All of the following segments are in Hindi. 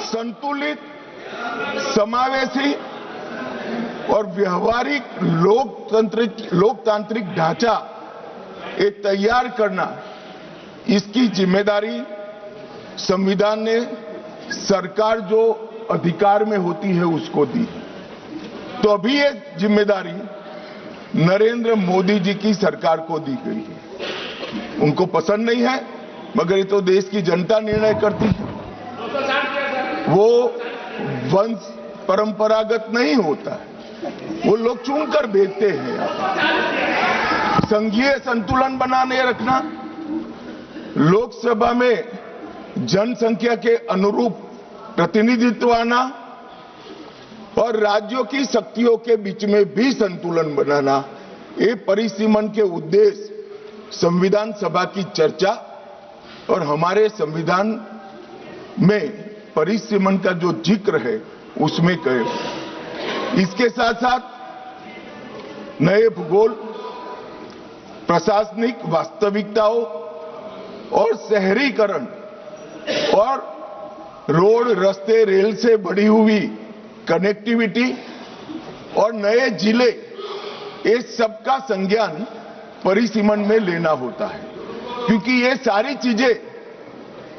संतुलित, समावेशी और व्यवहारिक लोकतांत्रिक ढांचा ये तैयार करना, इसकी जिम्मेदारी संविधान ने सरकार जो अधिकार में होती है उसको दी। तो अभी ये जिम्मेदारी नरेंद्र मोदी जी की सरकार को दी गई है। उनको पसंद नहीं है, मगर ये तो देश की जनता निर्णय करती है। वो वंश परंपरागत नहीं होता है, वो लोग चुनकर भेजते हैं। संघीय संतुलन बनाने रखना, लोकसभा में जनसंख्या के अनुरूप प्रतिनिधित्व आना और राज्यों की शक्तियों के बीच में भी संतुलन बनाना, ये परिसीमन के उद्देश्य संविधान सभा की चर्चा और हमारे संविधान में परिसीमन का जो जिक्र है उसमें कहे। इसके साथ साथ नए भूगोल, प्रशासनिक वास्तविकताओं और शहरीकरण और रोड, रास्ते, रेल से बढ़ी हुई कनेक्टिविटी और नए जिले, ये सबका संज्ञान परिसीमन में लेना होता है, क्योंकि ये सारी चीजें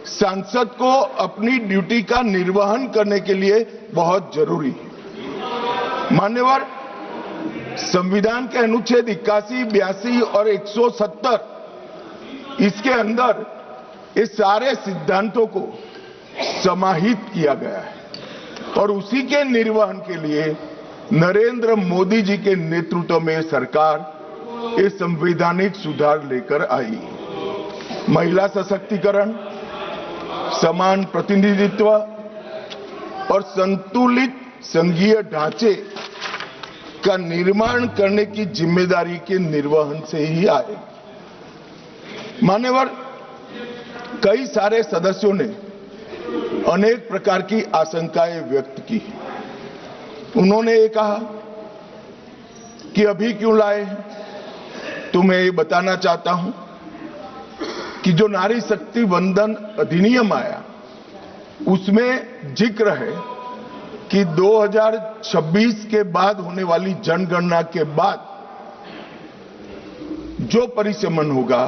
सांसद को अपनी ड्यूटी का निर्वहन करने के लिए बहुत जरूरी है। मान्यवर, संविधान के अनुच्छेद 81, 82 और 170 इसके अंदर इस सारे सिद्धांतों को समाहित किया गया है और उसी के निर्वहन के लिए नरेंद्र मोदी जी के नेतृत्व में सरकार ये संवैधानिक सुधार लेकर आई। महिला सशक्तिकरण, समान प्रतिनिधित्व और संतुलित संघीय ढांचे का निर्माण करने की जिम्मेदारी के निर्वहन से ही आए। मान्यवर, कई सारे सदस्यों ने अनेक प्रकार की आशंकाएं व्यक्त की। उन्होंने ये कहा कि अभी क्यों लाए हैं, तो मैं ये बताना चाहता हूं कि जो नारी शक्ति वंदन अधिनियम आया उसमें जिक्र है कि 2026 के बाद होने वाली जनगणना के बाद जो परिसीमन होगा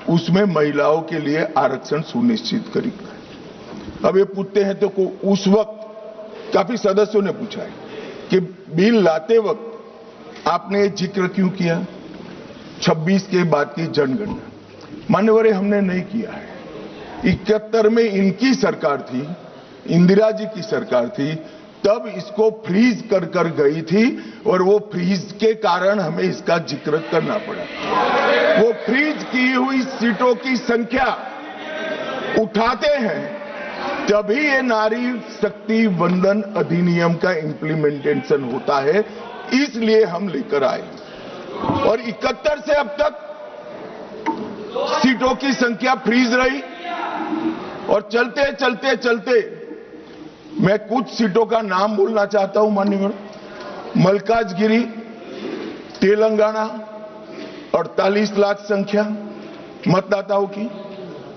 उसमें महिलाओं के लिए आरक्षण सुनिश्चित करेगा। अब ये पूछते हैं तो उस वक्त काफी सदस्यों ने पूछा है कि बिल लाते वक्त आपने जिक्र क्यों किया 26 के बाद की जनगणना। मान्यवर, हमने नहीं किया है। 71 में इनकी सरकार थी, इंदिरा जी की सरकार थी, तब इसको फ्रीज कर गई थी और वो फ्रीज के कारण हमें इसका जिक्र करना पड़ा। वो फ्रीज की हुई सीटों की संख्या उठाते हैं तभी ये नारी शक्ति वंदन अधिनियम का इम्प्लीमेंटेशन होता है, इसलिए हम लेकर आए। और 71 से अब तक सीटों की संख्या फ्रीज रही और चलते मैं कुछ सीटों का नाम बोलना चाहता हूं। माननीय मल्काजगिरी, तेलंगाना 48 लाख संख्या मतदाताओं की,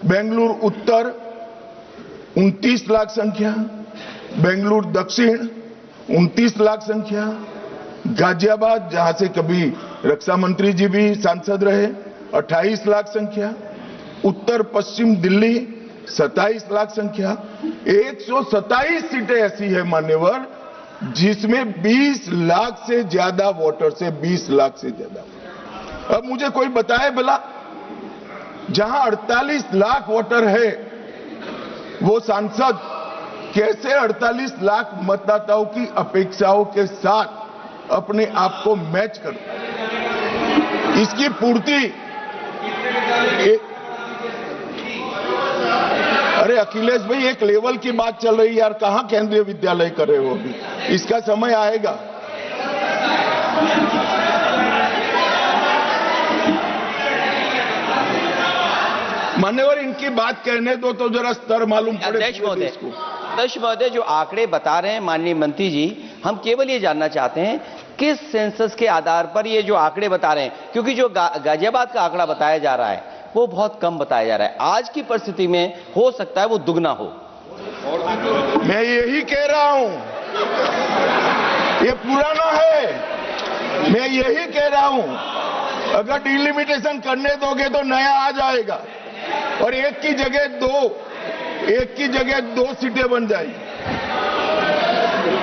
बेंगलुरु उत्तर 29 लाख संख्या, बेंगलुरु दक्षिण 29 लाख संख्या, गाजियाबाद जहां से कभी रक्षा मंत्री जी भी सांसद रहे 28 लाख संख्या, उत्तर पश्चिम दिल्ली 27 लाख संख्या। 127 सीटें ऐसी है मान्यवर जिसमें 20 लाख से ज्यादा वोटर्स है, 20 लाख से ज्यादा। अब मुझे कोई बताए भला, जहां 48 लाख वोटर है वो सांसद कैसे 48 लाख मतदाताओं की अपेक्षाओं के साथ अपने आप को मैच करता है? इसकी पूर्ति अरे अखिलेश भाई, एक लेवल की बात चल रही है यार, कहां केंद्रीय विद्यालय कर रहे हो अभी? इसका समय आएगा। मान्यवर, इनकी बात कहने दो तो जरा स्तर मालूम पड़े। अध्यक्ष महोदय, जो आंकड़े बता रहे हैं माननीय मंत्री जी, हम केवल ये जानना चाहते हैं किस सेंसस के आधार पर ये जो आंकड़े बता रहे हैं, क्योंकि जो गाजियाबाद का आंकड़ा बताया जा रहा है वो बहुत कम बताया जा रहा है। आज की परिस्थिति में हो सकता है वो दुगना हो। मैं यही कह रहा हूं, ये पुराना है, मैं यही कह रहा हूं, अगर डिलिमिटेशन करने दोगे तो नया आ जाएगा और एक की जगह दो सीटें बन जाएगी।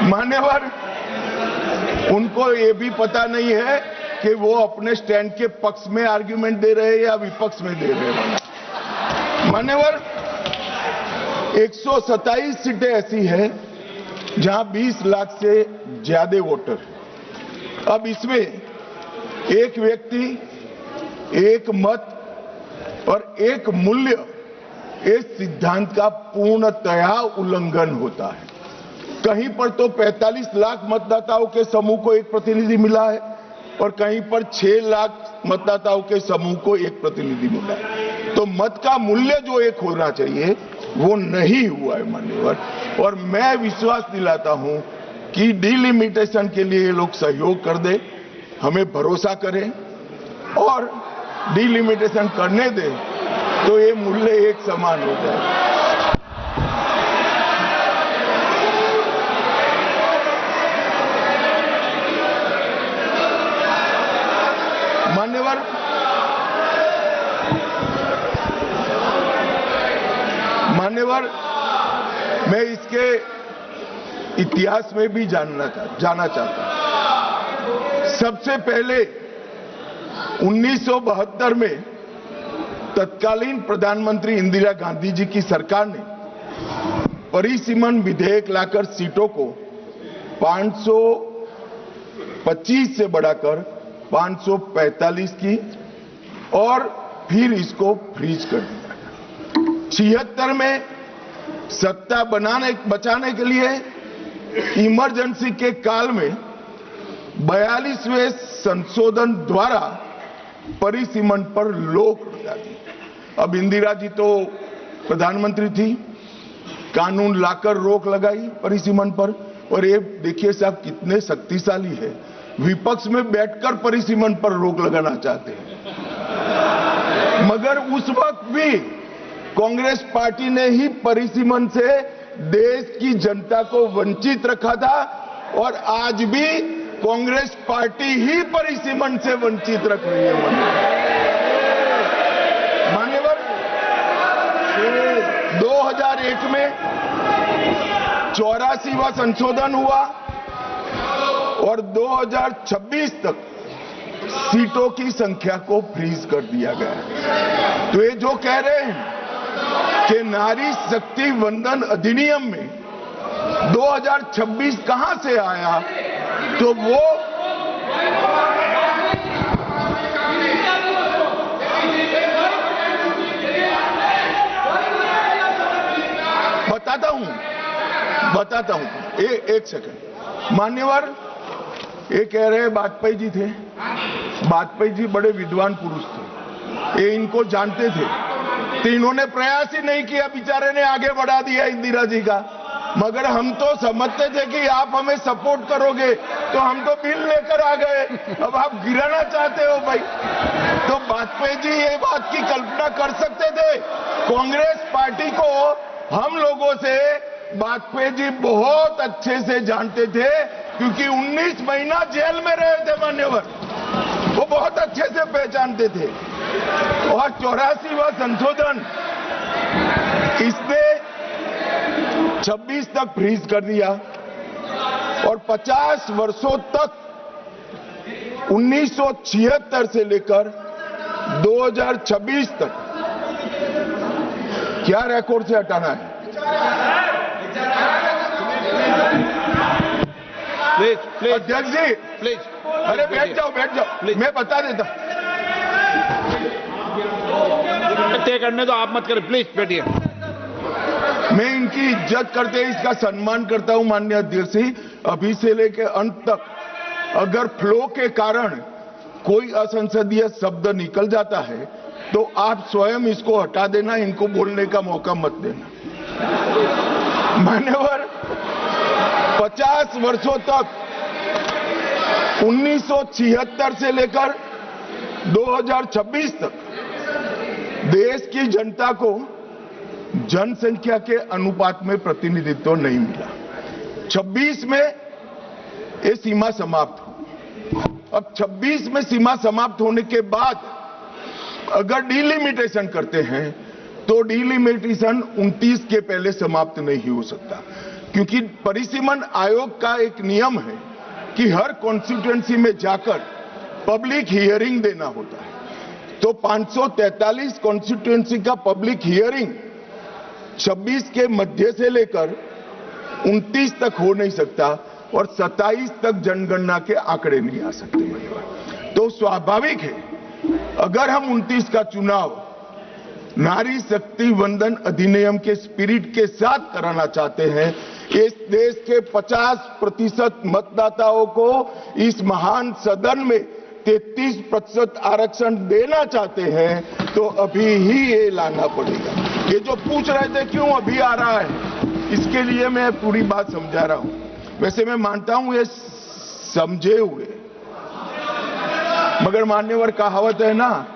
मान्यवर, उनको ये भी पता नहीं है कि वो अपने स्टैंड के पक्ष में आर्ग्यूमेंट दे रहे हैं या विपक्ष में दे रहे हैं। मान्यवर, 127 सीटें ऐसी हैं जहां 20 लाख से ज्यादा वोटर हैं। अब इसमें एक व्यक्ति, एक मत और एक मूल्य, इस सिद्धांत का पूर्णतया उल्लंघन होता है। कहीं पर तो 45 लाख मतदाताओं के समूह को एक प्रतिनिधि मिला है और कहीं पर 6 लाख मतदाताओं के समूह को एक प्रतिनिधि मिला है। तो मत का मूल्य जो एक होना चाहिए वो नहीं हुआ है मान्यवर। और मैं विश्वास दिलाता हूं कि डिलिमिटेशन के लिए ये लोग सहयोग कर दे, हमें भरोसा करें और डिलिमिटेशन करने दे तो ये मूल्य एक समान हो जाए। मान्यवर, मैं इसके इतिहास में भी जाना चाहता हूं। सबसे पहले 1972 में तत्कालीन प्रधानमंत्री इंदिरा गांधी जी की सरकार ने परिसीमन विधेयक लाकर सीटों को 525 से बढ़ाकर 545 की और फिर इसको फ्रीज कर दिया। 76 में सत्ता बचाने के लिए इमरजेंसी के काल में 42वें संशोधन द्वारा परिसीमन पर रोक लगा दी। अब इंदिरा जी तो प्रधानमंत्री थी, कानून लाकर रोक लगाई परिसीमन पर। और ये देखिए साहब कितने शक्तिशाली है, विपक्ष में बैठकर परिसीमन पर रोक लगाना चाहते हैं। मगर उस वक्त भी कांग्रेस पार्टी ने ही परिसीमन से देश की जनता को वंचित रखा था और आज भी कांग्रेस पार्टी ही परिसीमन से वंचित रख रही है। मान्यवर, 2001 में 84वां संशोधन हुआ और 2026 तक सीटों की संख्या को फ्रीज कर दिया गया। तो ये जो कह रहे हैं कि नारी शक्ति वंदन अधिनियम में 2026 कहां से आया, तो वो बताता हूं एक सेकंड। मान्यवर, ये कह रहे हैं वाजपेयी जी थे, वाजपेयी जी बड़े विद्वान पुरुष थे, ये इनको जानते थे, तो इन्होंने प्रयास ही नहीं किया, बेचारे ने आगे बढ़ा दिया इंदिरा जी का। मगर हम तो समझते थे कि आप हमें सपोर्ट करोगे, तो हम तो बिल लेकर आ गए, अब आप गिराना चाहते हो भाई। तो वाजपेयी जी ये बात की कल्पना कर सकते थे। कांग्रेस पार्टी को हम लोगों से वाजपेयी जी बहुत अच्छे से जानते थे, क्योंकि 19 महीना जेल में रहे थे मान्यवर, वो बहुत अच्छे से पहचानते थे। और 84वां संशोधन इसने 26 तक फ्रीज कर दिया और 50 वर्षों तक 1976 से लेकर 2026 तक क्या रिकॉर्ड से हटाना है? प्लीज अध्यक्ष जी, प्लीज, अरे बैठ जाओ, मैं बता देता। तय करने दो, आप मत करें, प्लीज बैठिए। मैं इनकी इज्जत करते हुए इसका सम्मान करता हूं माननीय अध्यक्ष जी। अभी से लेकर अंत तक अगर फ्लो के कारण कोई असंसदीय शब्द निकल जाता है तो आप स्वयं इसको हटा देना, इनको बोलने का मौका मत देना। मान्यवर, 50 वर्षों तक 1976 से लेकर 2026 तक देश की जनता को जनसंख्या के अनुपात में प्रतिनिधित्व नहीं मिला। 26 में ये सीमा समाप्त हो। अब 26 में सीमा समाप्त होने के बाद अगर डिलिमिटेशन करते हैं तो डिलिमिटेशन 29 के पहले समाप्त नहीं हो सकता, क्योंकि परिसीमन आयोग का एक नियम है कि हर कॉन्स्टिट्यूएंसी में जाकर पब्लिक हियरिंग देना होता है। तो 543 कॉन्स्टिट्यूएंसी का पब्लिक हियरिंग 26 के मध्य से लेकर 29 तक हो नहीं सकता और 27 तक जनगणना के आंकड़े नहीं आ सकते। तो स्वाभाविक है, अगर हम 29 का चुनाव नारी शक्ति वंदन अधिनियम के स्पिरिट के साथ कराना चाहते हैं, इस देश के 50% मतदाताओं को इस महान सदन में 33% आरक्षण देना चाहते हैं, तो अभी ही ये लाना पड़ेगा। ये जो पूछ रहे थे क्यों अभी आ रहा है, इसके लिए मैं पूरी बात समझा रहा हूं। वैसे मैं मानता हूं ये समझे हुए, मगर मान्यवर कहावत है ना,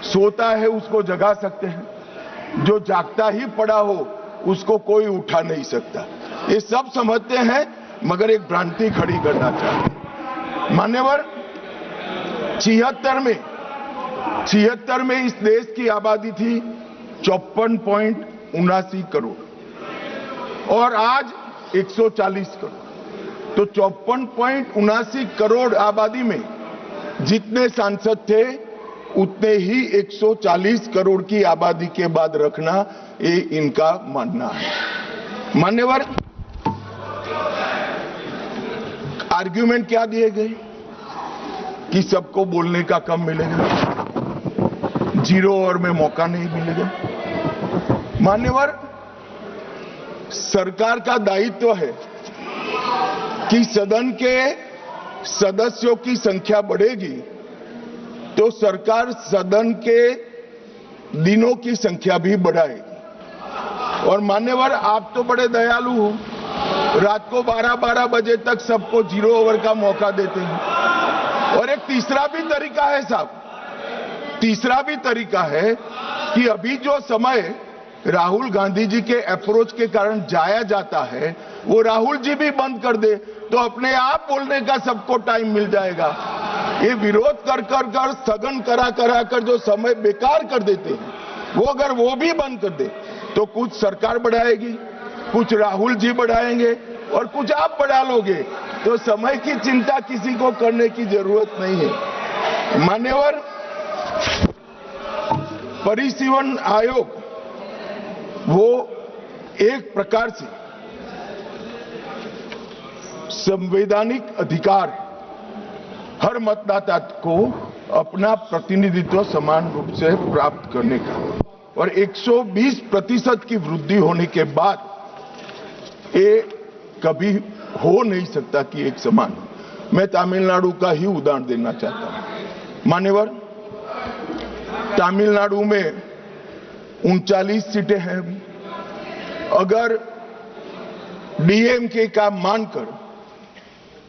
सोता है उसको जगा सकते हैं, जो जागता ही पड़ा हो उसको कोई उठा नहीं सकता। ये सब समझते हैं मगर एक भ्रांति खड़ी करना चाहते हैं। मान्यवर 76 में इस देश की आबादी थी 54.79 करोड़ और आज 140 करोड़। तो 54.79 करोड़ आबादी में जितने सांसद थे उतने ही 140 करोड़ की आबादी के बाद रखना, ये इनका मानना है। मान्यवर आर्ग्यूमेंट क्या दिए गए कि सबको बोलने का कम मिलेगा, 0 और में मौका नहीं मिलेगा। मान्यवर सरकार का दायित्व है कि सदन के सदस्यों की संख्या बढ़ेगी तो सरकार सदन के दिनों की संख्या भी बढ़ाएगी। और मान्यवर आप तो बड़े दयालु हो, रात को 12-12 बजे तक सबको 0 ओवर का मौका देते हैं। और एक तीसरा भी तरीका है साहब, तीसरा भी तरीका है कि अभी जो समय राहुल गांधी जी के अप्रोच के कारण जाया जाता है वो राहुल जी भी बंद कर दे तो अपने आप बोलने का सबको टाइम मिल जाएगा। ये विरोध कर स्थगन करा कर जो समय बेकार कर देते हैं वो अगर वो भी बंद कर दे तो कुछ सरकार बढ़ाएगी, कुछ राहुल जी बढ़ाएंगे और कुछ आप बढ़ा लोगे, तो समय की चिंता किसी को करने की जरूरत नहीं है। मान्यवर परिसीमन आयोग वो एक प्रकार से संवैधानिक अधिकार है हर मतदाता को अपना प्रतिनिधित्व समान रूप से प्राप्त करने का, और 120% की वृद्धि होने के बाद ये कभी हो नहीं सकता कि एक समान। मैं तमिलनाडु का ही उदाहरण देना चाहता हूं। मान्यवर तमिलनाडु में 39 सीटें हैं। अगर डीएमके का मानकर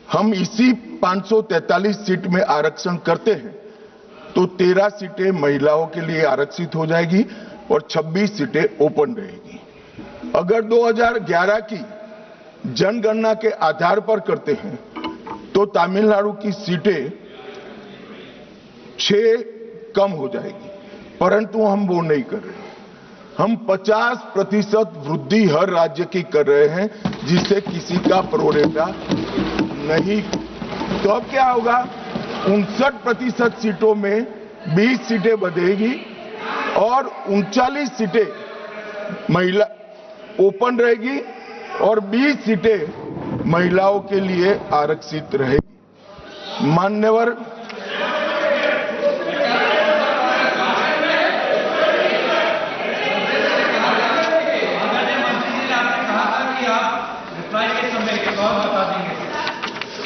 हम इसी 543 सीट में आरक्षण करते हैं तो 13 सीटें महिलाओं के लिए आरक्षित हो जाएगी और 26 सीटें ओपन रहेगी। अगर 2011 की जनगणना के आधार पर करते हैं तो तमिलनाडु की सीटें 6 कम हो जाएगी, परंतु हम वो नहीं कर रहे। हम 50% वृद्धि हर राज्य की कर रहे हैं जिससे किसी का प्रोरेटा नहीं। तो अब क्या होगा, 59% सीटों में 20 सीटें बढ़ेगी और 39 सीटें महिला ओपन रहेगी और 20 सीटें महिलाओं के लिए आरक्षित रहेगी। मान्यवर